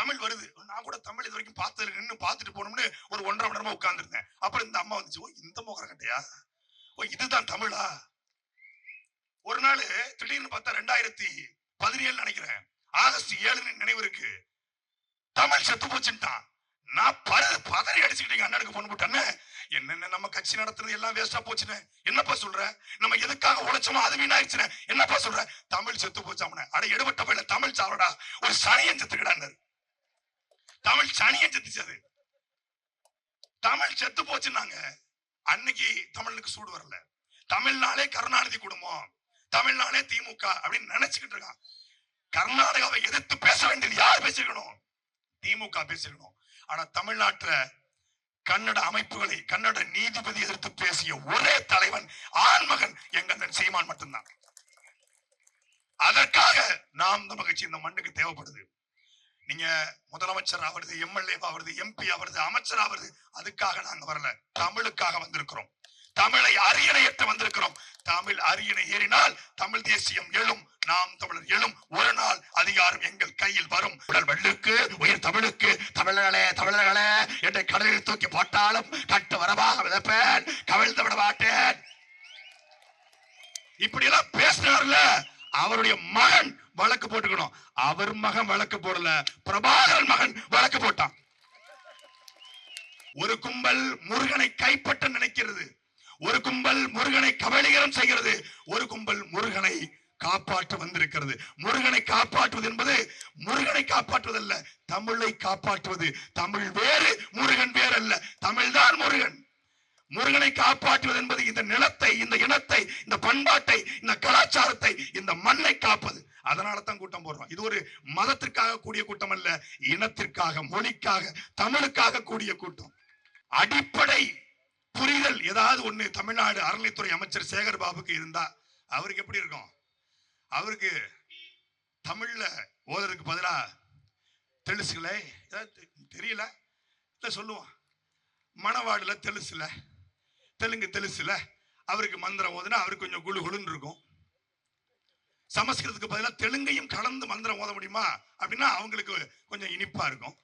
தமிழ் வருது. நான் கூட தமிழ் இது வரைக்கும் பார்த்ததுல நின்று பார்த்துட்டு போனோம்னு ஒரு 1.5 மணி நேரமா உட்கார்ந்துருந்தேன். அப்புறம் இந்த அம்மா வந்துச்சு, ஓ இந்த மோகரக்கட்டையா, ஓ இதுதான் தமிழா. ஒரு நாள் திடீர்னு பார்த்தா 2017 நினைக்கிறேன், ஆகஸ்ட் 7 நினைவு இருக்கு, தமிழ் செத்து போச்சுட்டான். நான் பதறி அடிச்சுக்கிட்டீங்க. அண்ணனுக்கு போன் போட்டானே, என்னென்ன நம்ம கட்சி நடத்துறது எல்லாம் வேஸ்டா போச்சுன்னு என்னப்பா சொல்ற, நம்ம எதுக்காக உழைச்சோமோ அது வீணாயிடுச்சுன்னு என்னப்பா சொல்ற, தமிழ் செத்து போச்சு. அவனை அட எடுபட்ட பையில தமிழ் சாவடா, ஒரு சனியன் செத்துக்கிடான்னு. தமிழ் சனியன் செத்துச்சு. தமிழ் செத்து போச்சுன்னாங்க. அன்னைக்கு தமிழுக்கு சூடு வரல. தமிழ்நாளே கருணாநிதி குடும்பம், தமிழ்நாளே திமுக அப்படின்னு நினைச்சுக்கிட்டு இருக்கான். கர்நாடகாவை எதிர்த்து பேச வேண்டியது யார் பேசிருக்கணும்? திமுக பேசிருக்கணும். ஆனா தமிழ்நாட்டுல கன்னட அமைப்புகளை, கன்னட நீதிபதி எதிர்த்து பேசிய ஒரே தலைவன் ஆண்மகன் எங்கள் சீமான் மட்டும்தான். அதற்காக நாம் தமிழ் கட்சி இந்த மண்ணுக்கு தேவைப்படுது. நீங்க முதலமைச்சர் ஆவது, எம்எல்ஏ ஆவது, எம்பி ஆவது, அமைச்சர் ஆவது, அதுக்காக நாங்க வரல, தமிழுக்காக வந்திருக்கிறோம். தமிழை அரியணையற்ற வந்திருக்கிறோம். தமிழ் அரியணை ஏறினால் தமிழ் தேசியம் எழும், நாம் தமிழர் எழும். ஒரு நாள் அதிகாரம் எங்கள் கையில் வரும். உடல் வெள்ளுக்கு உயிர் தமிழுக்கு, தமிழர்களே தமிழர்களே என்னை கடலில் தூக்கி போட்டாலும் கட்டு வரமாக விதப்பேன், கவிழ்ந்து விட மாட்டேன். இப்படி எல்லாம் பேசினார்ல, அவருடைய மகன் வழக்கு போட்டுக்கணும். அவர் மகன் வழக்கு போடல, பிரபாகரன் மகன் வழக்கு போட்டான். ஒரு கும்பல் முருகனை கைப்பற்ற நினைக்கிறது, ஒரு கும்பல் முருகனை கபலீகரம் செய்கிறது, ஒரு கும்பல் முருகனை காப்பாற்ற வந்திருக்கிறது. முருகனை காப்பாற்றுவது என்பது முருகனை காப்பாற்றுவதல்ல, தமிழை காப்பாற்றுவது. தமிழ் வேறு, முருகன் வேறு அல்ல, தமிழ்தான் முருகன். முருகனை காப்பாற்றுவது என்பது இந்த நிலத்தை, இந்த இனத்தை, இந்த பண்பாட்டை, இந்த கலாச்சாரத்தை, இந்த மண்ணை காப்பது. அதனால தான் கூட்டம் போடுறோம். இது ஒரு மதத்திற்காக கூடிய கூட்டம் அல்ல, இனத்திற்காக, மொழிக்காக, தமிழுக்காக கூடிய கூட்டம். அடிப்படை புரிதல் ஏதாவது ஒண்ணு தமிழ்நாடு அறநிலைத்துறை அமைச்சர் சேகர் பாபுக்கு இருந்தா அவருக்கு எப்படி இருக்கும்? அவருக்கு தமிழ்ல ஓதுறதுக்கு பதிலா தெலுசுல தெரியல சொல்லுவான், மணவாடுல தெலுசுல, தெலுங்கு தெலுசுல அவருக்கு மந்திரம் ஓதுனா அவருக்கு கொஞ்சம் குழு குழுன்னு இருக்கும். சமஸ்கிருதத்துக்கு பதிலாக தெலுங்கையும் கலந்து மந்திரம் ஓத முடியுமா அப்படின்னா அவங்களுக்கு கொஞ்சம் இனிப்பா இருக்கும்.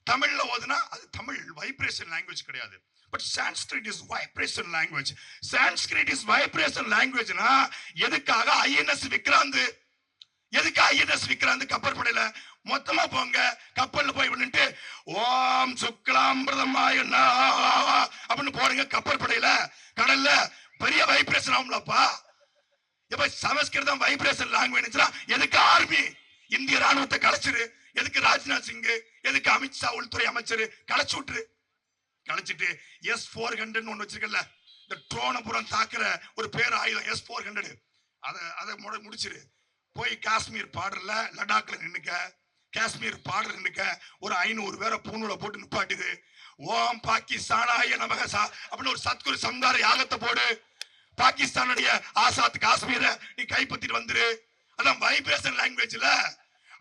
தமிழ்ல ஓதுனா அது தமிழ் வைப்ரேஷன் லாங்குவேஜ் கிடையாது. But Sanskrit is vibration language. Sanskrit is vibration லாங்குவேஜ்னா எதுக்காக ஐஎன்எஸ் விக்ராந்த், எதுக்கு ஐஎன்எஸ் விக்ராந்த் கப்பற்படையில மொத்தமா போங்க, கப்பல்ல போய் விட்டு ஓம் சுக்லாம்பிரதமாய அப்படின்னு போறீங்க கப்பற்படையில, கடல்ல பெரிய வைப்ரேஷன் ஆகும்லப்பா. இப்ப சமஸ்கிருதம் வைப்ரேஷன் லாங்குவேஜ், எதுக்கு ஆர்மி இந்திய ராணுவத்தை கலைச்சிரு, எதுக்கு ராஜ்நாத் சிங், எதுக்கு அமித்ஷா உள்துறை அமைச்சர் கலைச்சு விட்டுரு. கலைச்சிட்டு S-400 ஒண்ணு வச்சிருக்கல, இந்த ட்ரோனை புறம் தாக்குற ஒரு பேர் ஆயுதம் S-400, அதை முடிச்சிரு. போய் காஷ்மீர் பார்டர்ல, லடாக்ல நின்னுக்க, காஷ்மீர் பார்டர் நின்னுக்க, ஒரு 500 பேரை பூணூல போட்டு நிப்பாட்டுது. ஓம் பாகிஸ்தானாய நமக அப்படின்னு ஒரு சத்குரு சம்ஹார யாகத்தை போடு. பாகிஸ்தானுடைய ஆசாத் காஷ்மீரை நீ கைப்பற்றிட்டு வந்துரு. அதான் வைப்ரேஷன் லாங்குவேஜ்ல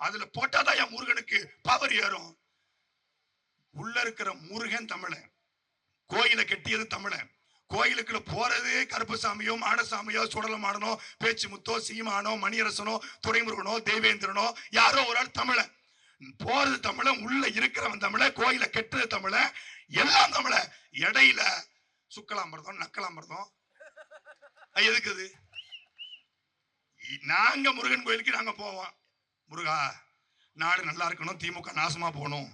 அதுல போட்டாதான் என் முருகனுக்கு பவர் ஏறும். உள்ள இருக்கிற முருகன் தமிழன், கோயிலை கட்டியது தமிழன், கோயிலுக்குள்ள போறது கருப்பசாமியோ மாடசாமியோ சுடலமாடனோ பேச்சு முத்தோ சீமானோ மணியரசனோ துரைமுருகனோ தேவேந்திரனோ யாரோ ஒரு ஆள் தமிழன். போறது தமிழன், உள்ள இருக்கிறவன் தமிழன், கோயிலை கெட்டுறது தமிழன், எல்லாம் தமிழன். இடையில சுக்கலாம்பரதம் நக்கலாம்பரதம் எதுக்குது? நாங்க முருகன் கோயிலுக்கு நாங்க போவோம், முருகா நாடு நல்லா இருக்கணும், திமுக நாசமா போகணும்,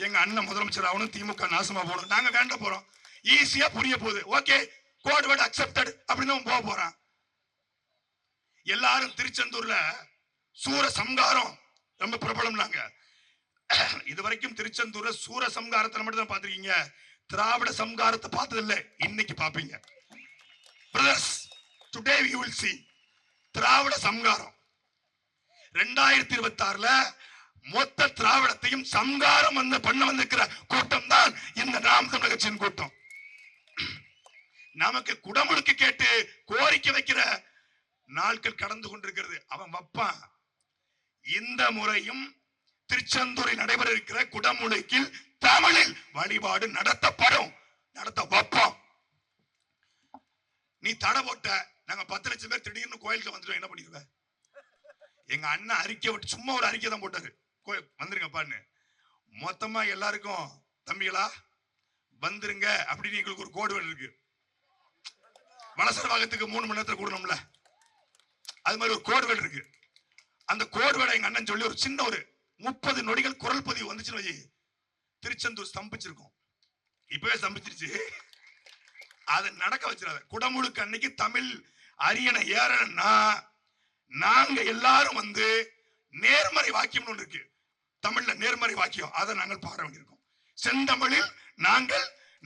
எங்க அண்ணன் முதலமைச்சர் ஆகணும், திமுக நாசமா போகணும், நாங்க வேண்ட போறோம். ஈஸியா புரிய போகுது. ஓகே, கோட் வேர்ட் அக்செப்டட் அப்படின்னு போக போறான். எல்லாரும் திருச்செந்தூர்ல சூர சம்ஹாரம் ரொம்ப பிரபலம்னாங்க. இதுவரைக்கும் திருச்செந்தூர்ல சூர சம்ஹாரத்தை மட்டும் தான் பாத்திருக்கீங்க, திராவிட சம்ஹாரத்தை பார்த்தது இல்லை. இன்னைக்கு பாப்பீங்க brothers, today you will see திராவிட சம்ஹாரம். 2026ல மொத்த திராவிடத்தையும் சம்ஹாரம் பண்ண வந்திருக்கிற கூட்டம் தான் இந்த நாம் தமிழர் கட்சியின் கூட்டம். நமக்கு குடமுழுக்கு கேட்டு கோரிக்கை வைக்கிற நாட்கள் கடந்து கொண்டிருக்கிறது. அவன் வப்பான். இந்த முறையும் திருச்செந்தூரில் நடைபெற இருக்கிற குடமுழுக்கில் தமிழில் வழிபாடு நடத்தப்படும், நடத்த வைப்போம். நீ தடை போட்ட, நாங்க 10 லட்சம் பேர் திடீர்னு கோயிலுக்கு வந்துட்டோம், என்ன பண்ணிடுவ? எங்க அண்ணன் அறிக்கை விட்டு சும்மா ஒரு அறிக்கை தான் போட்டாரு, வந்துருங்கப்பான்னு. மொத்தமா எல்லாருக்கும் தம்பிகளா வந்துருங்க அப்படின்னு எங்களுக்கு ஒரு கோடு வேர்டு இருக்கு. வலசரவாகத்துக்கு 3 மணி நேரத்தில் கூடணும்ல, அது மாதிரி ஒரு கோடு வேர்டு இருக்கு. அந்த கோடு வேர்டை எங்க அண்ணன் சொல்லி ஒரு சின்ன ஒரு 30 நொடிகள் குரல் பதிவு வந்துச்சுன்னு வை, திருச்செந்தூர் ஸ்தம்பிச்சிருக்கும். இப்பவே ஸ்தம்பிச்சிருச்சு. அதை நடக்க வச்சிடாத. குடமுழுக்கு அன்னைக்கு தமிழ் அரியணை ஏறணும்னா நாங்க எல்லாரும் வந்து நேர்மறை வாக்கியம் ஒன்று இருக்கு தமிழ்ல, நேர்மறை வாக்கியம், அதை நாங்கள் பாட வேண்டியிருக்கோம். செந்தமிழில்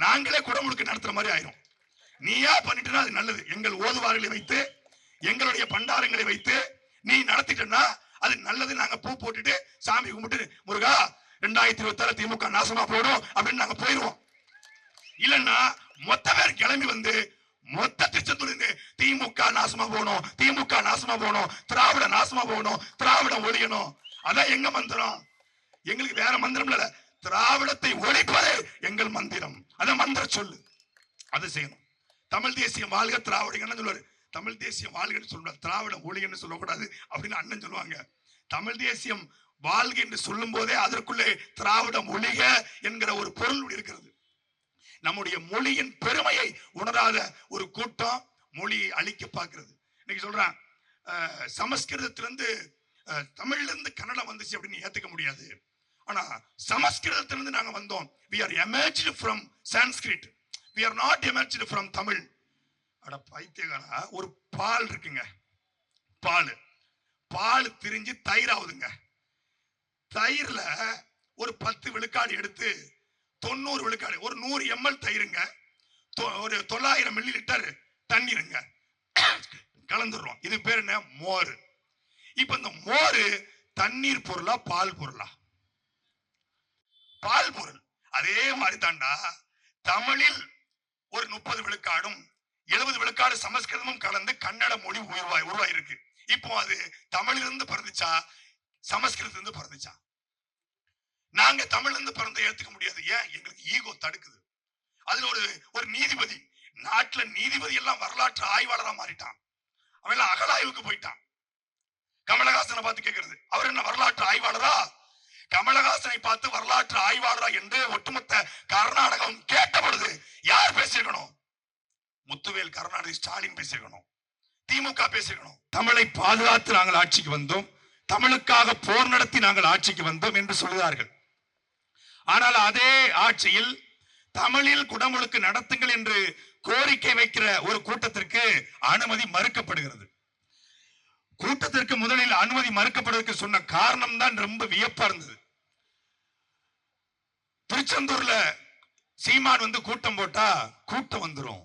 நாங்களே குடமுழுக்கு நடத்துற மாதிரி ஆயிரும். நீயா பண்ணிட்டுனா அது நல்லது. எங்கள் ஓதுவார்களை வைத்து எங்களுடைய பண்டாரங்களை வைத்து நீ நடத்திட்டா அது நல்லது. நாங்க பூ போட்டுட்டு சாமி கும்பிட்டு முருகா 2026 திமுக நாசமா போடும் அப்படின்னு நாங்க போயிருவோம். இல்லன்னா மொத்த பேர் கிளம்பி வந்து மொத்த திருச்செந்தூர் திமுக நாசமா போகணும், திமுக நாசமா போகணும், திராவிட நாசமா போகணும், திராவிடம் ஒழியணும். அதான் எங்க மந்திரம். எங்களுக்கு வேற மந்திரம் இல்ல, திராவிடத்தை ஒழிப்பதே எங்கள் மந்திரம். அதான் மந்திர சொல்லு, அதை செய்யணும். தமிழ் தேசியம் வாழ்க, திராவிடம் சொல்லுவாரு. தமிழ் தேசியம் வாழ்கன்னு சொல்லுவாரு, திராவிடம் ஒழிகன்னு சொல்லக்கூடாது அப்படின்னு அண்ணன் சொல்லுவாங்க. தமிழ் தேசியம் வாழ்க என்று சொல்லும் போதே அதற்குள்ளே திராவிடம் ஒழிக என்கிற ஒரு பொருள் இருக்கிறது. நம்முடைய மொழியின் பெருமையை உணராத ஒரு கூட்டம் மொழியை அழிக்க பார்க்கிறது. இன்னைக்கு சொல்றான் சமஸ்கிருதத்திலிருந்து தமிழ்ல இருந்து கன்னடம் வந்துச்சு அப்படின்னு ஏத்துக்க முடியாது. ஆனா சமஸ்கிருதத்திலிருந்து நாங்க வந்தோம். we are emerged from Sanskrit, we are not emerged from Tamil. அட பைத்தியக்காரா, ஒரு பால் இருக்குங்க, பால் திரிஞ்சு தயிர் ஆகுதுங்க. தயிர்ல ஒரு 10 விழுக்காடு எடுத்து 90 விழுக்காடு, ஒரு 100 ml தயிருங்க, ஒரு 900 மில்லி லிட்டர் தண்ணீருங்க கலந்துடுறோம். இது பேர் என்ன? மோர். இப்ப இந்த மோர் தண்ணீர் பொருளா பால் பொருளா? பால் பொருள். அதே மாதிரி தாண்டா தமிழில் ஒரு 30 விழுக்காடும் 70 விழுக்காடு சமஸ்கிருதமும் கலந்து கன்னட மொழி உருவாயிருக்கு. இப்போ அது தமிழிலிருந்து பிறந்துச்சா சமஸ்கிருதத்திலிருந்து பிறந்துச்சா? நாங்க தமிழ்ல இருந்து பிறந்த ஏத்துக்க முடியாது. ஏன்? எங்களுக்கு ஈகோ தடுக்குது. அதுல ஒரு நீதிபதி, நாட்டுல நீதிபதி எல்லாம் வரலாற்று ஆய்வாளரா மாறிட்டான். அவன் எல்லாம் அகலாய்வுக்கு போயிட்டான். கமலஹாசனை பார்த்து கேட்கிறது, அவர் என்ன வரலாற்று ஆய்வாளரா? கமலஹாசனை பார்த்து வரலாற்று ஆய்வாளரா என்று ஒட்டுமொத்த கர்நாடகம் கேட்ட பொழுது யார் பேசியிருக்கணும்? முத்துவேல் கருணாநிதி ஸ்டாலின் பேசியிருக்கணும், திமுக பேசியிருக்கணும். தமிழை பாதுகாத்து நாங்கள் ஆட்சிக்கு வந்தோம், தமிழுக்காக போர் நடத்தி நாங்கள் ஆட்சிக்கு வந்தோம் என்று சொல்கிறார்கள். ஆனால் அதே ஆட்சியில் தமிழில் குடமுழுக்கு நடத்துங்கள் என்று கோரிக்கை வைக்கிற ஒரு கூட்டத்திற்கு அனுமதி மறுக்கப்படுகிறது. கூட்டத்திற்கு முதலில் அனுமதி மறுக்கப்படுவதற்கு சொன்ன காரணம் தான் ரொம்ப வியப்பா இருந்தது. திருச்செந்தூர்ல சீமான் வந்து கூட்டம் போட்டா கூட்டம் வந்துரும்,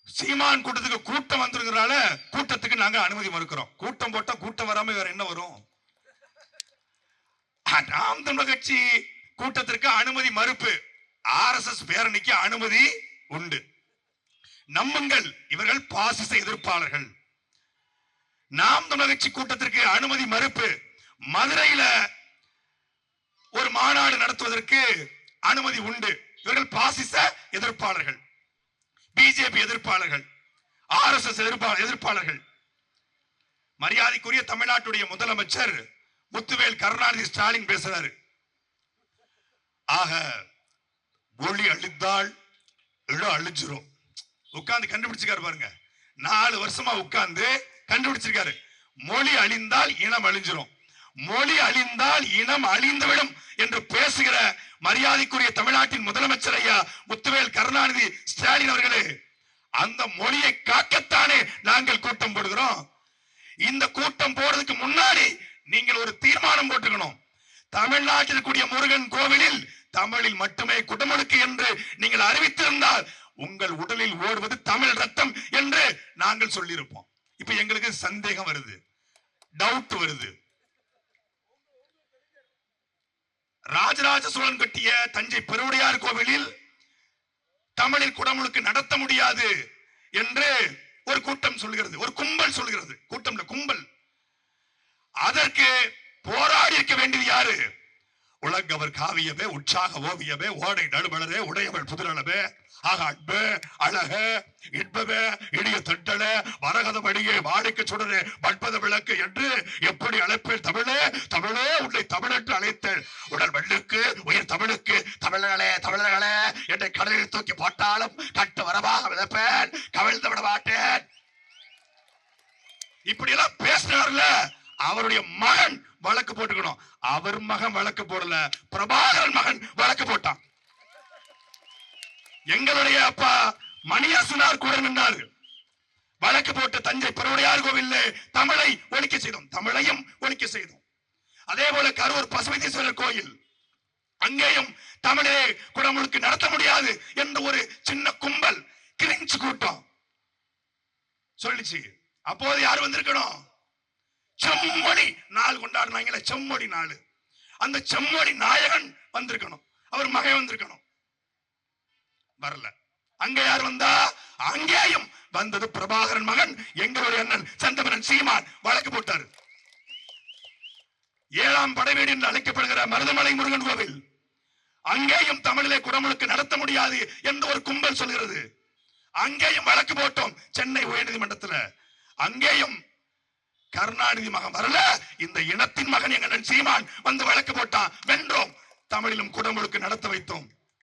சீமான் கூட்டத்துக்கு கூட்டம் வந்துருங்கிறால கூட்டத்துக்கு நாங்க அனுமதி மறுக்கிறோம். கூட்டம் போட்டா கூட்டம் வராம வேற என்ன வரும்? நாம் தமிழர் கட்சி கூட்டத்திற்கு அனுமதி மறுப்பு, RSS பேரணிக்கு அனுமதி உண்டு. நம்புங்கள், இவர்கள் பாசிச எதிர்ப்பாளர்கள். நாம் தமிழர் கட்சி கூட்டத்திற்கு அனுமதி மறுப்பு, மதுரையில ஒரு மாநாடு நடத்துவதற்கு அனுமதி உண்டு. இவர்கள் பாசிச எதிர்ப்பாளர்கள், பிஜேபி எதிர்ப்பாளர்கள், RSS எதிர்ப்பாளர்கள். மரியாதைக்குரிய தமிழ்நாட்டுடைய முதலமைச்சர் முத்துவேல் கருணாநிதி ஸ்டாலின் பேசுறாரு. ஆக ஒளி அழித்தால் இடம் அழிஞ்சிரும். உட்கார்ந்து கண்டுபிடிச்சிருக்காரு பாருங்க, 4 வருஷமா உட்கார்ந்து கண்டுபிடிச்சிருக்காரு. மொழி அழிந்தால் இனம் அழிஞ்சிரும், மொழி அழிந்தால் இனம் அழிந்துவிடும் என்று பேசுகிற மரியாதைக்குரிய தமிழ்நாட்டின் முதலமைச்சர் ஐயா முத்துவேல் கருணாநிதி ஸ்டாலின் அவர்களே, அந்த மொழியை காக்கத்தானே நாங்கள் கூட்டம் போடுகிறோம். இந்த கூட்டம் போடுறதுக்கு முன்னாடி நீங்கள் ஒரு தீர்மானம் போட்டுக்கணும். தமிழ்நாட்டில் கூடிய முருகன் கோவிலில் தமிழில் மட்டுமே குடமுழுக்கு என்று நீங்கள் அறிவித்திருந்தால் உங்கள் உடலில் ஓடுவது தமிழ் ரத்தம் என்று நாங்கள் சொல்லியிருப்போம். இப்ப எங்களுக்கு சந்தேகம் வருது, டவுட் வருது. ராஜராஜ சோழன் கட்டிய தஞ்சை பெருவுடையார் கோவிலில் தமிழில் குடமுழுக்கு நடத்த முடியாது என்று ஒரு கூட்டம் சொல்கிறது, ஒரு கும்பல் சொல்கிறது. கூட்டம் கும்பல். அதற்கு போராடி இருக்க வேண்டியது யாரு? உலகவர் காவியமே உற்சாக ஓவியமே ஓடை நடுமலரே உடையவள் புதுநலமே ஆக அன்பு அழகு இன்பமே இடிய தட்டலே வரகதமடியே வாடிக்கு சுடரே பண்பத விளக்கு என்று எப்படி அழைப்பேன் தமிழே தமிழே உன்னை தமிழ் என்று அழைத்தேன் உடல் மண்ணுக்கு உயிர் தமிழுக்கு தமிழர்களே தமிழர்களே என்னை கடலில் தூக்கி போட்டாலும் கட்டு வரமாக விதப்பேன் கவிழ்ந்து விட மாட்டேன். இப்படி எல்லாம் பேசினார்ல அவருடைய மகன் வழக்கு போட்டுக்கணும். அவர் மகன் வழக்கு போடல, பிரபாகரன் மகன் வழக்கு போட்டான். எங்களுடைய அப்பா மணியரசனார் கூட நின்றார். வழக்கு போட்டு தஞ்சை பெருவுடையார் கோவிலில் தமிழை ஒழிக்க செய்தோம், தமிழையும் ஒழிக்க செய்தோம். அதே போல கரூர் பசுபதீஸ்வரர் கோயில் அங்கேயும் தமிழே குடமுழுக்கு நடத்த முடியாது என்று ஒரு சின்ன கும்பல் கிரிஞ்சு கூட்டம் சொல்லிச்சு. அப்போது யார் வந்திருக்கணும்? செம்மொழி நாள் கொண்டாடுனாங்களே, செம்மொழி நாள். அந்த செம்மொழி நாயகன் வந்திருக்கணும், அவர் மகன் வந்திருக்கணும். வரல. அங்க யார் வந்தா? அங்கேயும் வந்தது பிரபாகரன் மகன் எங்களுடைய அண்ணன் செந்தமரன் சீமான் வழக்கு போட்டார். 7ஆம் படைவீடு என்று அழைக்கப்படுகிற மருதமலை முருகன் கோவில் அங்கேயும் தமிழிலே குடமுழுக்கு நடத்த முடியாது என்று ஒரு கும்பல் சொல்கிறது. அங்கேயும் வழக்கு போட்டோம் சென்னை உயர்நீதிமன்றத்தில். அங்கேயும் கருணாநிதி மகன் வரல, இந்த இனத்தின் மகன் எங்க சீமான் வந்து வழக்கு போட்டான், வென்றோம், தமிழிலும் குடமுழுக்கு நடத்த வைத்தோம்.